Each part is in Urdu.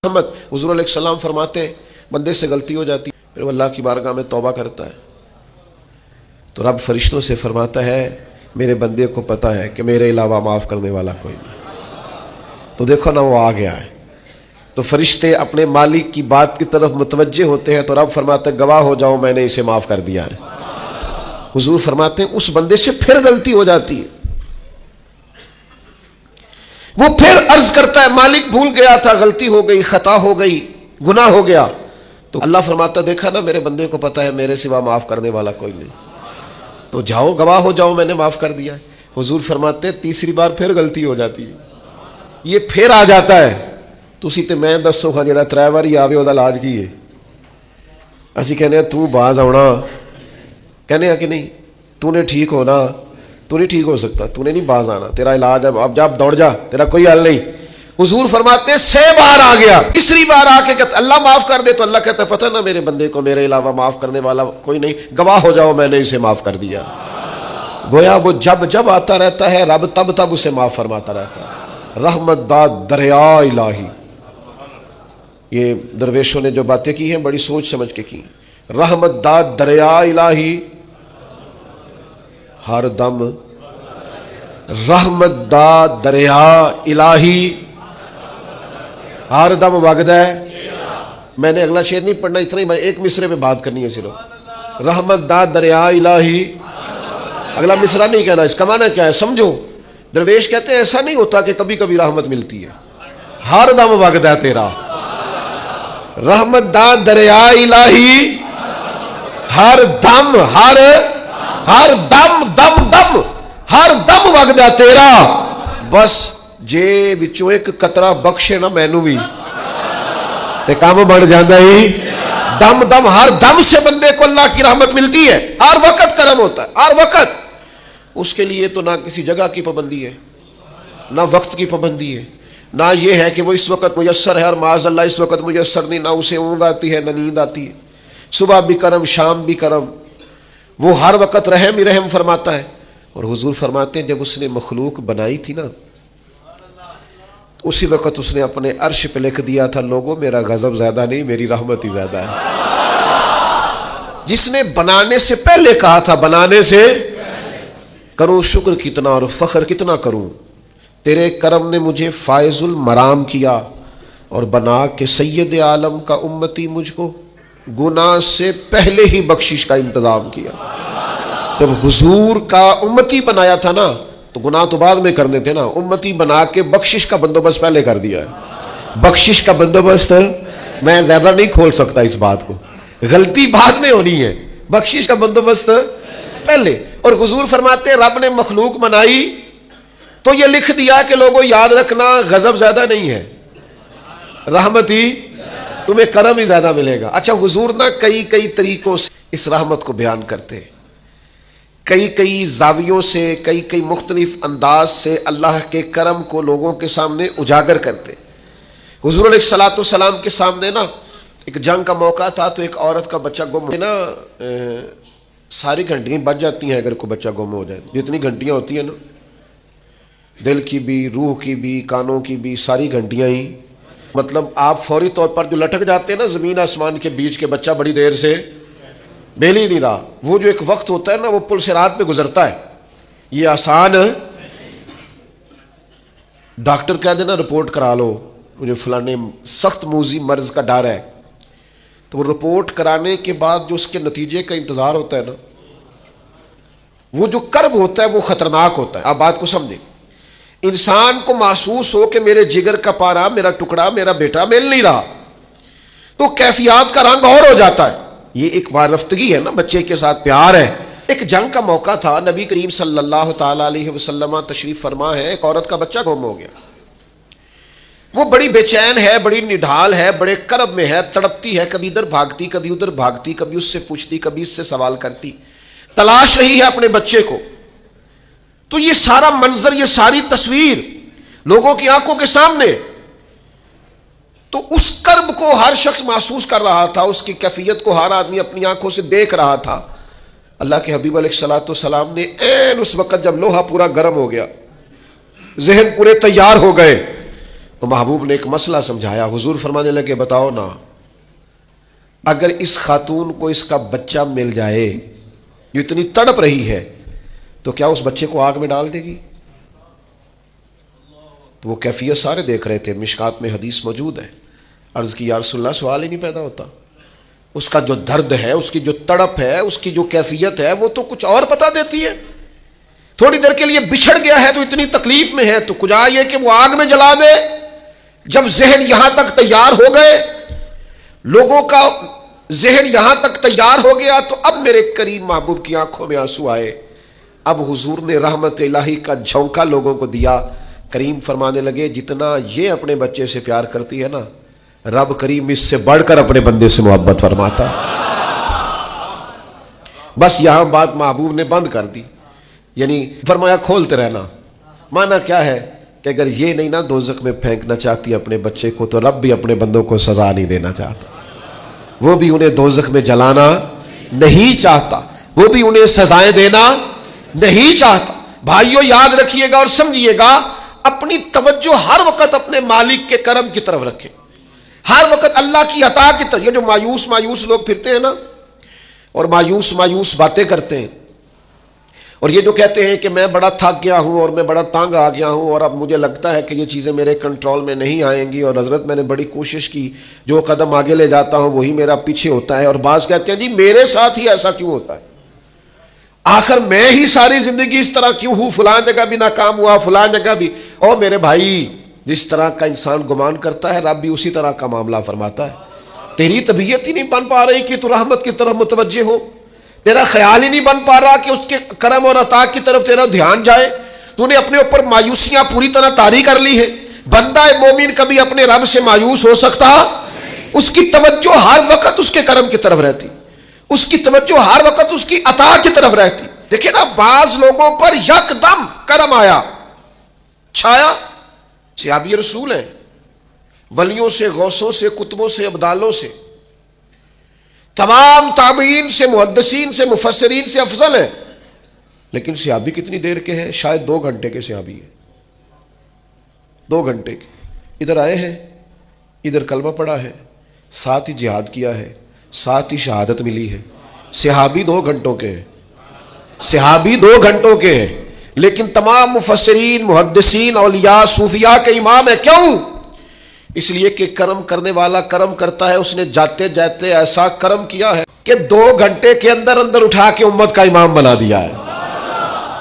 محمد حضور علیہ السلام فرماتے ہیں بندے سے غلطی ہو جاتی پھر وہ اللہ کی بارگاہ میں توبہ کرتا ہے تو رب فرشتوں سے فرماتا ہے میرے بندے کو پتا ہے کہ میرے علاوہ معاف کرنے والا کوئی نہیں. تو دیکھو نا وہ آ گیا ہے. تو فرشتے اپنے مالک کی بات کی طرف متوجہ ہوتے ہیں تو رب فرماتے ہیں گواہ ہو جاؤ میں نے اسے معاف کر دیا ہے. حضور فرماتے ہیں اس بندے سے پھر غلطی ہو جاتی ہے, وہ پھر عرض کرتا ہے مالک بھول گیا تھا, غلطی ہو گئی, خطا ہو گئی, گناہ ہو گیا. تو اللہ فرماتا دیکھا نا میرے بندے کو پتا ہے میرے سوا معاف کرنے والا کوئی نہیں, تو جاؤ گواہ ہو جاؤ میں نے معاف کر دیا ہے. حضور فرماتے ہیں تیسری بار پھر غلطی ہو جاتی ہے, یہ پھر آ جاتا ہے. تسی تے میں دسو ہاں جڑا 3 واری آوے وہ علاج کی ہے. اسی کہنے ہیں تو باز آنا, کہنے ہیں کہ نہیں تو نے ٹھیک ہونا, تو نہیں ٹھیک ہو سکتا, تو نے نہیں باز آنا, تیرا علاج ہے, اب جب دوڑ جا, تیرا کوئی حل نہیں. حضور فرماتے 6 بار آ گیا, تیسری بار آ کے کہتا اللہ معاف کر دے, تو اللہ کہتا پتہ نا میرے بندے کو میرے علاوہ معاف کرنے والا کوئی نہیں, گواہ ہو جاؤ میں نے اسے معاف کر دیا. گویا وہ جب جب آتا رہتا ہے رب تب تب اسے معاف فرماتا رہتا ہے. رحمت داد دریا الہی, یہ درویشوں نے جو باتیں کی ہیں بڑی سوچ سمجھ کے کی. رحمت داد دریا الہی ہر دم, رحمت دا دریا الہی ہر دم وگدا ہے. میں نے اگلا شعر نہیں پڑھنا, اتنا ہی میں ایک مصرے پہ بات کرنی ہے صرف. رحمت دا دریا الہی, اگلا مصرع نہیں کہنا. اس کا معنی کیا ہے سمجھو. درویش کہتے ہیں ایسا نہیں ہوتا کہ کبھی کبھی رحمت ملتی ہے, ہر دم وگدا ہے تیرا. رحمت دا دریا الہی ہر دم, ہر دم دم دم ہر دم وگدا تیرا. بس جے وچوں ایک قطرہ بخشے نا مینوں بھی تے کام بن جاندا ہی. دم دم ہر دم سے بندے کو اللہ کی رحمت ملتی ہے, ہر وقت کرم ہوتا ہے, ہر وقت. اس کے لیے تو نہ کسی جگہ کی پابندی ہے, نہ وقت کی پابندی ہے, نہ یہ ہے کہ وہ اس وقت میسر ہے اور معاذ اللہ اس وقت میسر نہیں, نہ اسے اونگ آتی ہے نہ نیند آتی ہے. صبح بھی کرم شام بھی کرم, وہ ہر وقت رحم ہی رحم فرماتا ہے. اور حضور فرماتے ہیں جب اس نے مخلوق بنائی تھی نا اسی وقت اس نے اپنے عرش پہ لکھ دیا تھا لوگوں میرا غضب زیادہ نہیں میری رحمت ہی زیادہ ہے. جس نے بنانے سے پہلے کہا تھا بنانے سے کروں شکر کتنا اور فخر کتنا کروں, تیرے کرم نے مجھے فائز المرام کیا اور بنا کے سید عالم کا امتی مجھ کو گناہ سے پہلے ہی بخشش کا انتظام کیا. جب حضور کا امتی بنایا تھا نا تو گناہ تو بعد میں کرنے تھے نا, امتی بنا کے بخشش کا بندوبست پہلے کر دیا ہے. بخشش کا بندوبست میں زیادہ نہیں کھول سکتا اس بات کو, غلطی بعد میں ہونی ہے, بخشش کا بندوبست پہلے. اور حضور فرماتے ہیں رب نے مخلوق بنائی تو یہ لکھ دیا کہ لوگوں یاد رکھنا غضب زیادہ نہیں ہے, رحمت ہی تمہیں کرم ہی زیادہ ملے گا. اچھا حضور نا کئی طریقوں سے اس رحمت کو بیان کرتے ہیں, کئی زاویوں سے, کئی مختلف انداز سے اللہ کے کرم کو لوگوں کے سامنے اجاگر کرتے. حضور علیہ الصلوۃ والسلام کے سامنے نا ایک جنگ کا موقع تھا تو ایک عورت کا بچہ گم نا, ساری گھنٹیاں بج جاتی ہیں اگر کوئی بچہ گم ہو جائے. جتنی گھنٹیاں ہوتی ہیں نا, دل کی بھی, روح کی بھی, کانوں کی بھی, ساری گھنٹیاں ہی, مطلب آپ فوری طور پر جو لٹک جاتے ہیں نا زمین آسمان کے بیچ کے, بچہ بڑی دیر سے بیل ہی نہیں رہا, وہ جو ایک وقت ہوتا ہے نا وہ پل صراط پہ گزرتا ہے, یہ آسان ہے. ڈاکٹر کہہ دینا رپورٹ کرا لو مجھے فلانے سخت موذی مرض کا ڈر ہے, تو وہ رپورٹ کرانے کے بعد جو اس کے نتیجے کا انتظار ہوتا ہے نا وہ جو کرب ہوتا ہے وہ خطرناک ہوتا ہے. آپ بات کو سمجھیں, انسان کو محسوس ہو کہ میرے جگر کا پارا, میرا ٹکڑا, میرا بیٹا مل نہیں رہا, تو کیفیات کا رنگ اور ہو جاتا ہے. یہ ایک وارفتگی ہے نا, بچے کے ساتھ پیار ہے. ایک جنگ کا موقع تھا, نبی کریم صلی اللہ تعالی علیہ وسلم تشریف فرما ہے, ایک عورت کا بچہ گم ہو گیا. وہ بڑی بے چین ہے, بڑی نڈھال ہے, بڑے کرب میں ہے, تڑپتی ہے, کبھی ادھر بھاگتی کبھی ادھر بھاگتی, کبھی اس سے پوچھتی کبھی اس سے سوال کرتی, تلاش رہی ہے اپنے بچے کو. تو یہ سارا منظر, یہ ساری تصویر لوگوں کی آنکھوں کے سامنے, تو اس کرب کو ہر شخص محسوس کر رہا تھا, اس کی کیفیت کو ہر آدمی اپنی آنکھوں سے دیکھ رہا تھا. اللہ کے حبیب علیہ الصلوۃ والسلام نے عین اس وقت جب لوہا پورا گرم ہو گیا, ذہن پورے تیار ہو گئے, تو محبوب نے ایک مسئلہ سمجھایا. حضور فرمانے لگے بتاؤ نا، اگر اس خاتون کو اس کا بچہ مل جائے جو اتنی تڑپ رہی ہے تو کیا اس بچے کو آگ میں ڈال دے گی؟ تو وہ کیفیت سارے دیکھ رہے تھے، مشکات میں حدیث موجود ہے. عرض کی یا رسول اللہ، سوال ہی نہیں پیدا ہوتا. اس کا جو درد ہے، اس کی جو تڑپ ہے، اس کی جو کیفیت ہے، وہ تو کچھ اور بتا دیتی ہے. تھوڑی دیر کے لیے بچھڑ گیا ہے تو اتنی تکلیف میں ہے، تو کچھ یہ کہ وہ آگ میں جلا دے. جب ذہن یہاں تک تیار ہو گئے، لوگوں کا ذہن یہاں تک تیار ہو گیا، تو اب میرے کریم محبوب کی آنکھوں میں آنسو آئے. اب حضور نے رحمت الہی کا جھونکا لوگوں کو دیا. کریم فرمانے لگے جتنا یہ اپنے بچے سے پیار کرتی ہے نا، رب کریم اس سے بڑھ کر اپنے بندے سے محبت فرماتا ہے. بس یہاں بات محبوب نے بند کر دی. یعنی فرمایا کھولتے رہنا. معنی کیا ہے کہ اگر یہ نہیں نا دوزخ میں پھینکنا چاہتی اپنے بچے کو، تو رب بھی اپنے بندوں کو سزا نہیں دینا چاہتا. وہ بھی انہیں دوزخ میں جلانا نہیں چاہتا، وہ بھی انہیں سزائیں دینا نہیں چاہتا. بھائیو یاد رکھیے گا اور سمجھیے گا، اپنی توجہ ہر وقت اپنے مالک کے کرم کی طرف رکھیں، ہر وقت اللہ کی عطا کی طرف. یہ جو مایوس لوگ پھرتے ہیں نا اور مایوس باتیں کرتے ہیں، اور یہ جو کہتے ہیں کہ میں بڑا تھک گیا ہوں اور میں بڑا تنگ آ گیا ہوں اور اب مجھے لگتا ہے کہ یہ چیزیں میرے کنٹرول میں نہیں آئیں گی، اور حضرت میں نے بڑی کوشش کی، جو قدم آگے لے جاتا ہوں وہی میرا پیچھے ہوتا ہے. اور بعض کہتے ہیں جی میرے ساتھ ہی ایسا کیوں ہوتا ہے، آخر میں ہی ساری زندگی اس طرح کیوں ہوں، فلاں جگہ بھی ناکام ہوا، فلاں جگہ بھی. اور میرے بھائی، جس طرح کا انسان گمان کرتا ہے رب بھی اسی طرح کا معاملہ فرماتا ہے. تیری طبیعت ہی نہیں بن پا رہی کہ تو رحمت کی طرف متوجہ ہو، تیرا خیال ہی نہیں بن پا رہا کہ اس کے کرم اور عطا کی طرف تیرا دھیان جائے. تو نے اپنے اوپر مایوسیاں پوری طرح طاری کر لی ہے. بندہ مومن کبھی اپنے رب سے مایوس ہو سکتا؟ اس کی توجہ ہر وقت اس کے کرم کی طرف رہتی، اس کی توجہ ہر وقت اس کی عطا کی طرف رہتی. دیکھیں نا، بعض لوگوں پر یکدم کرم آیا، چھایا. صحابی رسول ہیں، ولیوں سے، غوثوں سے، کتبوں سے، ابدالوں سے، تمام تابعین سے، محدثین سے، مفسرین سے افضل ہیں. لیکن صحابی کتنی دیر کے ہیں؟ شاید 2 گھنٹے کے صحابی ہیں، 2 گھنٹے کے. ادھر آئے ہیں، ادھر کلمہ پڑھا ہے، ساتھ ہی جہاد کیا ہے، ساتھ ہی شہادت ملی ہے. صحابی 2 گھنٹوں کے ہیں، صحابی 2 گھنٹوں کے ہیں، لیکن تمام مفسرین، محدثین، اولیاء، صوفیاء کے امام ہیں. کیوں؟ اس لیے کہ کرم کرنے والا کرم کرتا ہے. اس نے جاتے جاتے ایسا کرم کیا ہے کہ 2 گھنٹے کے اندر اٹھا کے امت کا امام بنا دیا ہے.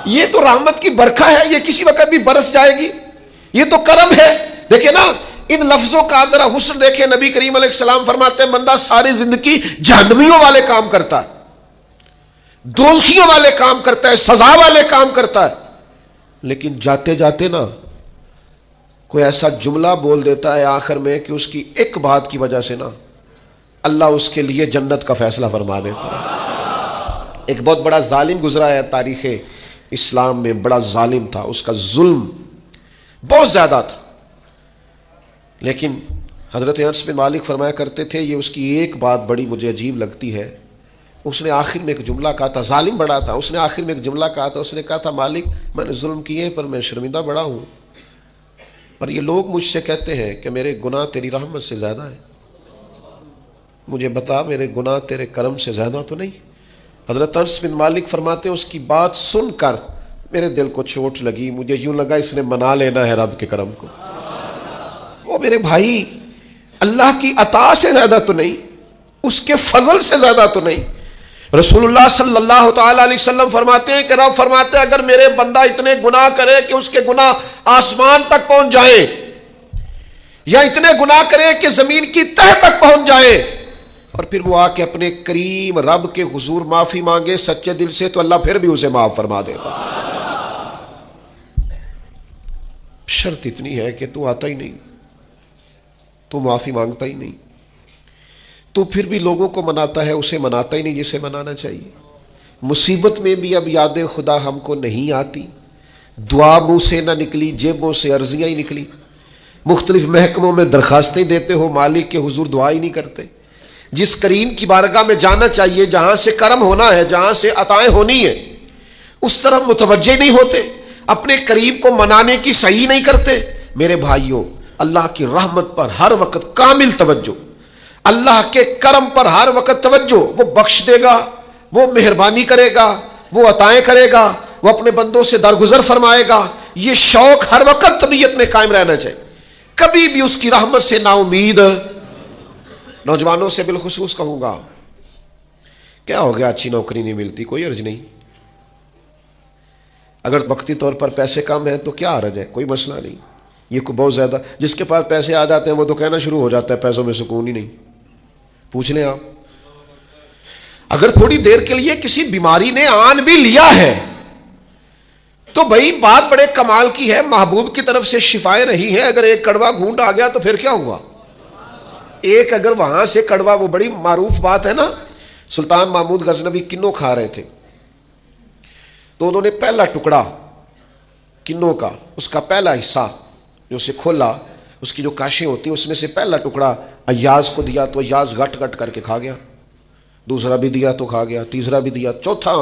یہ تو رحمت کی برکھا ہے، یہ کسی وقت بھی برس جائے گی. یہ تو کرم ہے. دیکھیں نا، ان لفظوں کا ذرا حسن دیکھیں. نبی کریم علیہ السلام فرماتے ہیں بندہ ساری زندگی جہنمیوں والے کام کرتا ہے، دوزخیوں والے کام کرتا ہے، سزا والے کام کرتا ہے، لیکن جاتے جاتے نا کوئی ایسا جملہ بول دیتا ہے آخر میں کہ اس کی ایک بات کی وجہ سے نا اللہ اس کے لیے جنت کا فیصلہ فرما دیتا ہے. ایک بہت بڑا ظالم گزرا ہے تاریخ اسلام میں، بڑا ظالم تھا، اس کا ظلم بہت زیادہ تھا. لیکن حضرت انس بن مالک فرمایا کرتے تھے، یہ اس کی ایک بات بڑی مجھے عجیب لگتی ہے. اس نے آخر میں ایک جملہ کہا تھا، ظالم بڑا تھا، اس نے آخر میں ایک جملہ کہا تھا. اس نے کہا تھا مالک میں نے ظلم کیے پر میں شرمندہ بڑا ہوں، اور یہ لوگ مجھ سے کہتے ہیں کہ میرے گناہ تیری رحمت سے زیادہ ہیں. مجھے بتا میرے گناہ تیرے کرم سے زیادہ تو نہیں؟ حضرت انس بن مالک فرماتے ہیں اس کی بات سن کر میرے دل کو چوٹ لگی. مجھے یوں لگا اس نے منا لینا ہے رب کے کرم کو. وہ میرے بھائی، اللہ کی عطا سے زیادہ تو نہیں، اس کے فضل سے زیادہ تو نہیں. رسول اللہ صلی اللہ تعالی علیہ وسلم فرماتے ہیں کہ رب فرماتے ہیں اگر میرے بندہ اتنے گناہ کرے کہ اس کے گناہ آسمان تک پہنچ جائیں، یا اتنے گناہ کرے کہ زمین کی تہ تک پہنچ جائے، اور پھر وہ آ کے اپنے کریم رب کے حضور معافی مانگے سچے دل سے، تو اللہ پھر بھی اسے معاف فرما دے گا. شرط اتنی ہے کہ تو آتا ہی نہیں، تو معافی مانگتا ہی نہیں، تو پھر بھی لوگوں کو مناتا ہے، اسے مناتا ہی نہیں جسے منانا چاہیے. مصیبت میں بھی اب یاد خدا ہم کو نہیں آتی، دعا منہ سے نہ نکلی، جیبوں سے عرضیاں ہی نکلی. مختلف محکموں میں درخواستیں دیتے ہو، مالک کے حضور دعا ہی نہیں کرتے. جس کریم کی بارگاہ میں جانا چاہیے، جہاں سے کرم ہونا ہے، جہاں سے عطائیں ہونی ہے، اس طرف متوجہ نہیں ہوتے، اپنے کریم کو منانے کی صحیح نہیں کرتے. میرے بھائیوں، اللہ کی رحمت پر ہر وقت کامل توجہ، اللہ کے کرم پر ہر وقت توجہ، وہ بخش دے گا، وہ مہربانی کرے گا، وہ عطائیں کرے گا، وہ اپنے بندوں سے درگزر فرمائے گا، یہ شوق ہر وقت طبیعت میں قائم رہنا چاہیے، کبھی بھی اس کی رحمت سے نا امید۔ نوجوانوں سے بالخصوص کہوں گا، کیا ہو گیا اچھی نوکری نہیں ملتی، کوئی عرض نہیں، اگر وقتی طور پر پیسے کم ہیں تو کیا عرض ہے، کوئی مسئلہ نہیں، یہ کوئی بہت زیادہ، جس کے پاس پیسے آ جاتے ہیں وہ تو کہنا شروع ہو جاتا ہے پیسوں میں سکون ہی نہیں، پوچھ لیں آپ، اگر تھوڑی دیر کے لیے کسی بیماری نے آن بھی لیا ہے تو بھائی بات بڑے کمال کی ہے، محبوب کی طرف سے شفائیں رہی ہیں، اگر ایک کڑوا گھونٹ آ گیا تو پھر کیا ہوا، ایک اگر وہاں سے کڑوا، وہ بڑی معروف بات ہے نا، سلطان محمود غزنوی کنوں کھا رہے تھے تو انہوں نے پہلا ٹکڑا کنوں کا، اس کا پہلا حصہ جو اسے کھولا، اس کی جو کاشیں ہوتی ہیں اس میں سے پہلا ٹکڑا ایاز کو دیا تو ایاز گٹ گٹ کر کے کھا گیا، دوسرا بھی دیا تو کھا گیا، تیسرا بھی دیا، چوتھا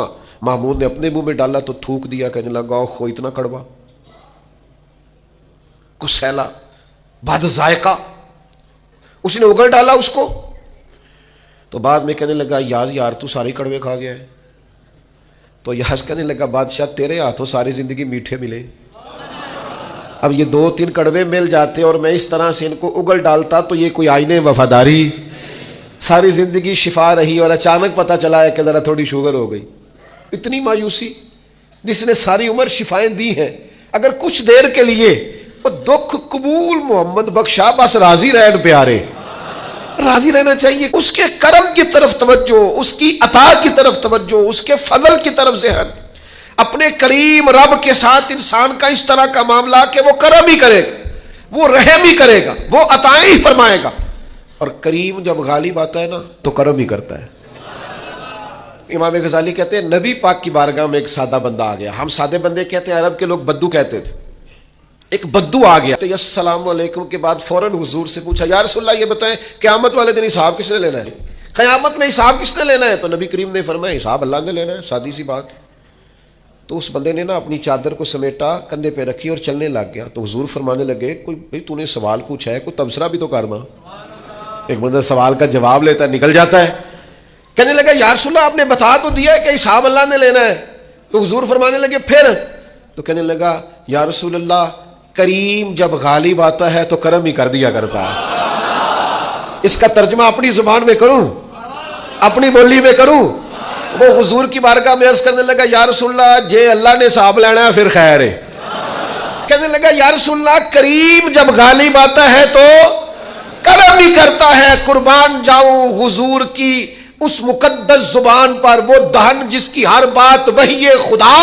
محمود نے اپنے منہ میں ڈالا تو تھوک دیا، کہنے لگا خو اتنا کڑوا، کسیلا، بد ذائقہ، اس نے اگل ڈالا اس کو، تو بعد میں کہنے لگا یار تو سارے کڑوے کھا گیا ہے، تو یاز کہنے لگا بادشاہ تیرے ہاتھوں ساری زندگی میٹھے ملے، اب یہ 2-3 کڑوے مل جاتے اور میں اس طرح سے ان کو اگل ڈالتا تو یہ کوئی آئین وفاداری، ساری زندگی شفا رہی اور اچانک پتہ چلا ہے کہ ذرا تھوڑی شوگر ہو گئی، اتنی مایوسی، جس نے ساری عمر شفائیں دی ہیں، اگر کچھ دیر کے لیے وہ دکھ قبول محمد بخشا، بس راضی رہن پیارے، راضی رہنا چاہیے، اس کے کرم کی طرف توجہ، اس کی عطا کی طرف توجہ، اس کے فضل کی طرف ذہن، اپنے کریم رب کے ساتھ انسان کا اس طرح کا معاملہ کہ وہ کرم ہی کرے گا، وہ رحم ہی کرے گا، وہ عطائیں ہی فرمائے گا، اور کریم جب غالب آتا ہے نا تو کرم ہی کرتا ہے۔ امام غزالی کہتے ہیں نبی پاک کی بارگاہ میں ایک سادہ بندہ آ گیا، ہم سادے بندے کہتے ہیں، عرب کے لوگ بدو کہتے تھے، ایک بدو آ گیا، السلام علیکم کے بعد فوراً حضور سے پوچھا یا رسول اللہ یہ بتائیں قیامت والے دن حساب کس نے لینا ہے، قیامت میں حساب کس نے لینا ہے، تو نبی کریم نے فرمایا حساب اللہ نے لینا ہے، سادی سی بات۔ تو اس بندے نے نا اپنی چادر کو سمیٹا، کندھے پہ رکھی اور چلنے لگ گیا، تو حضور فرمانے لگے کوئی بھائی تو نے سوال پوچھا ہے، کوئی تبصرہ بھی تو کرنا، ایک بندہ سوال کا جواب لیتا ہے نکل جاتا ہے، کہنے لگا یا رسول اللہ آپ نے بتا تو دیا ہے کہ حساب اللہ نے لینا ہے، تو حضور فرمانے لگے پھر، تو کہنے لگا یا رسول اللہ کریم جب غالب آتا ہے تو کرم ہی کر دیا کرتا ہے۔ اس کا ترجمہ اپنی زبان میں کروں، اپنی بولی میں کروں، وہ حضور کی بارگاہ میں عرض کرنے لگا یا رسول اللہ جے اللہ نے حساب لینا ہے پھر خیر ہے، کہنے لگا یا رسول اللہ کریم جب غالب آتا ہے تو کرم ہی کرتا ہے، قربان جاؤں حضور کی اس مقدس زبان پر، وہ دہن جس کی ہر بات وحی خدا،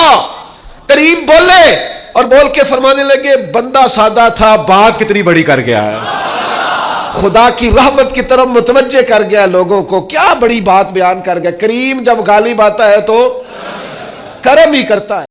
کریم بولے اور بول کے فرمانے لگے بندہ سادہ تھا بات کتنی بڑی کر گیا ہے، خدا کی رحمت کی طرف متوجہ کر گیا لوگوں کو، کیا بڑی بات بیان کر گیا، کریم جب غالب آتا ہے تو کرم ہی کرتا ہے۔